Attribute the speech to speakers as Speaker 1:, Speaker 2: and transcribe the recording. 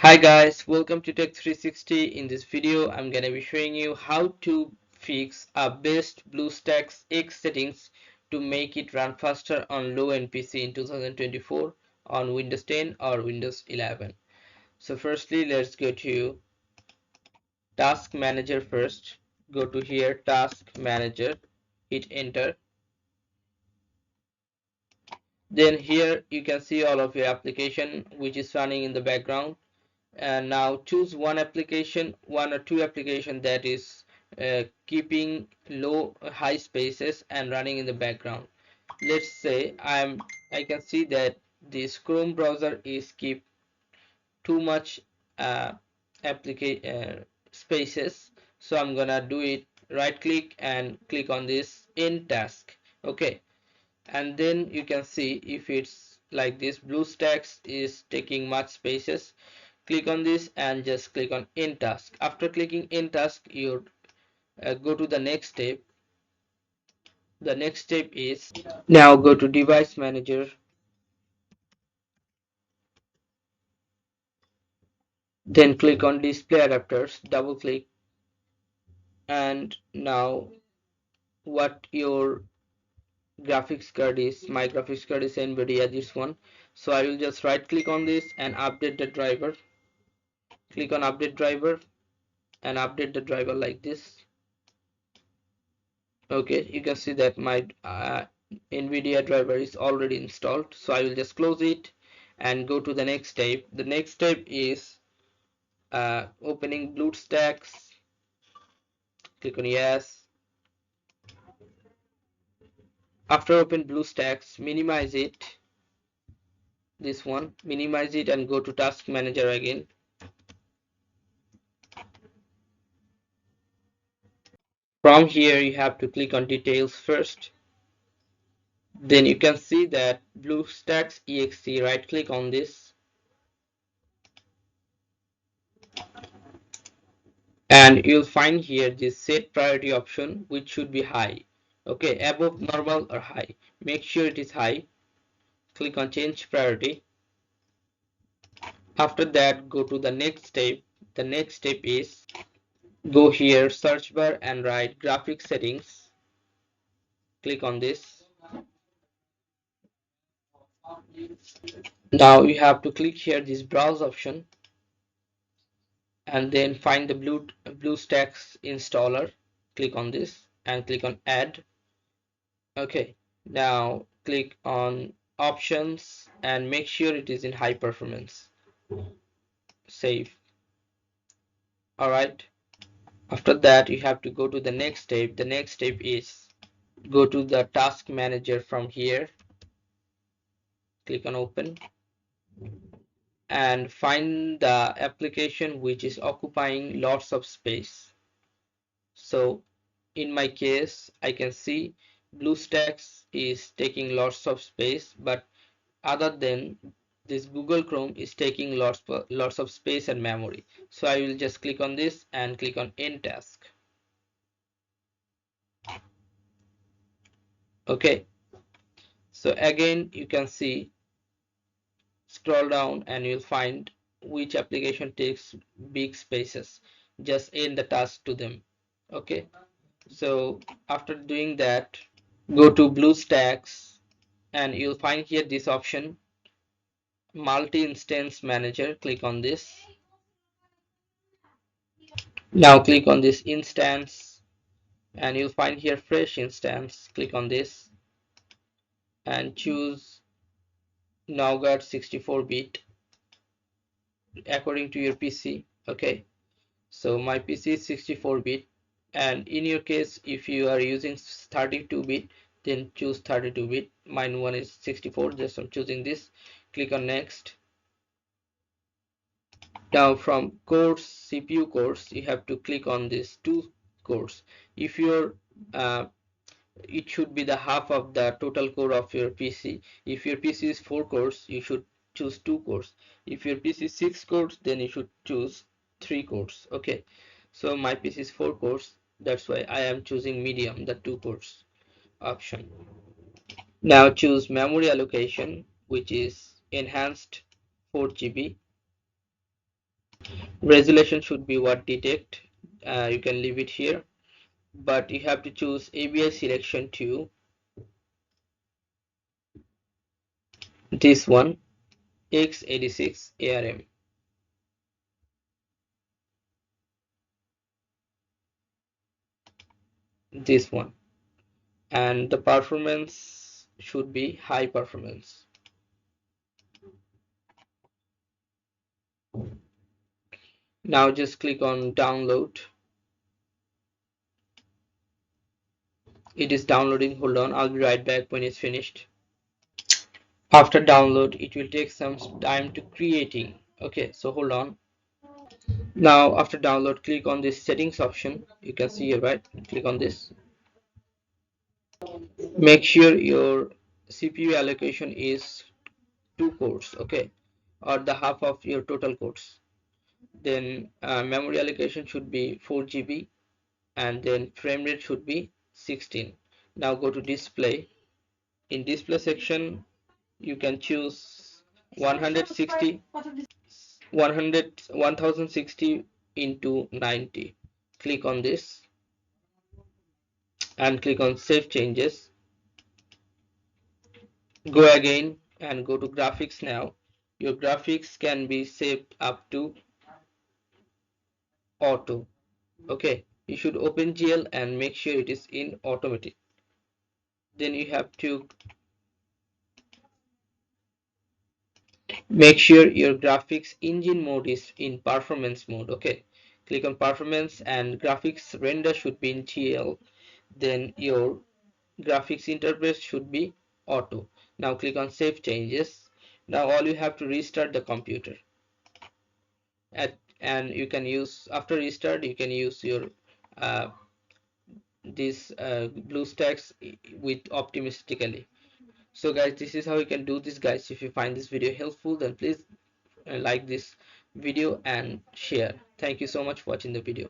Speaker 1: Hi guys, welcome to Tech 360. In this video, I'm gonna be showing you how to fix our best Bluestacks X settings to make it run faster on low-end PC in 2024 on Windows 10 or Windows 11. So firstly, let's go to Task Manager first. Go to here, Task Manager, hit enter. Then here you can see all of your application which is running in the background. And now choose one application, one or two application that is keeping high spaces and running in the background. Let's say I can see that this Chrome browser is keep too much uh, spaces, so I'm gonna do it. Right click and click on this in task. Okay, and then you can see if it's like this BlueStacks is taking much spaces. Click on this and just click on in task. After clicking in task, you go to the next step. The next step is now go to device manager, then click on display adapters, double click, and now what your graphics card is. My graphics card is NVIDIA, this one. So I will just right click on this and update the driver. Click on update driver and update the driver like this. Okay, you can see that my NVIDIA driver is already installed, so I will just close it and go to the next step. The next step is opening BlueStacks. Click on yes. After open BlueStacks, minimize it, this one, minimize it and go to Task Manager again. From here you have to click on details first. Then you can see that BlueStacks exe, right click on this and you'll find here this set priority option, which should be high. Okay, above normal or high. Make sure it is high. Click on change priority. After that, go to the next step. The next step is go here, search bar and write graphics settings. Click on this. Now you have to click here this browse option and then find the BlueStacks installer. Click on this and click on add. Okay, now click on options and make sure it is in high performance. Save. Alright, after that you have to go to the next step. The next step is go to the task manager from here, click on open and find the application which is occupying lots of space. So in my case I can see BlueStacks is taking lots of space, but other than this Google Chrome is taking lots of space and memory. So I will just click on this and click on end task. Okay, so again you can see, scroll down and you'll find which application takes big spaces. Just end the task to them. Okay, so after doing that, go to BlueStacks and you'll find here this option, multi-instance manager. Click on this. Now click on this instance and you'll find here fresh instance. Click on this and choose Nougat 64-bit according to your PC. Okay, so my PC is 64-bit, and in your case if you are using 32-bit, then choose 32-bit. Mine one is 64, just I'm choosing this. Click on next. Now from cores, CPU cores, you have to click on this two cores. If your it should be the half of the total core of your PC. If your PC is 4 cores, you should choose 2 cores. If your PC is 6 cores, then you should choose 3 cores. Okay, so my PC is 4 cores, that's why I am choosing medium, the 2 cores option. Now choose memory allocation, which is enhanced 4 GB. Resolution should be what detect. You can leave it here, but you have to choose ABI selection to this one, X86 ARM, this one, and the performance should be high performance. Now just click on download. It is downloading. Hold on, I'll be right back when it's finished. After download, it will take some time to creating. Okay, so hold on. Now after download, click on this settings option. You can see here, right? Click on this. Make sure your CPU allocation is 2 cores, okay, or the half of your total cores. Then memory allocation should be 4 GB, and then frame rate should be 16. Now go to display. In display section, you can choose 160 1060 into 90. Click on this and click on save changes. Go again and go to graphics. Now your graphics can be saved up to auto. Okay, you should open GL and make sure it is in automatic. Then you have to make sure your graphics engine mode is in performance mode. Okay, click on performance and graphics render should be in GL. Then your graphics interface should be auto. Now click on save changes. Now all you have to restart the computer. And you can use, after restart, you can use your uh, this BlueStacks with optimistically. So guys, this is how you can do this, guys. If you find this video helpful, then please like this video and share. Thank you so much for watching the video.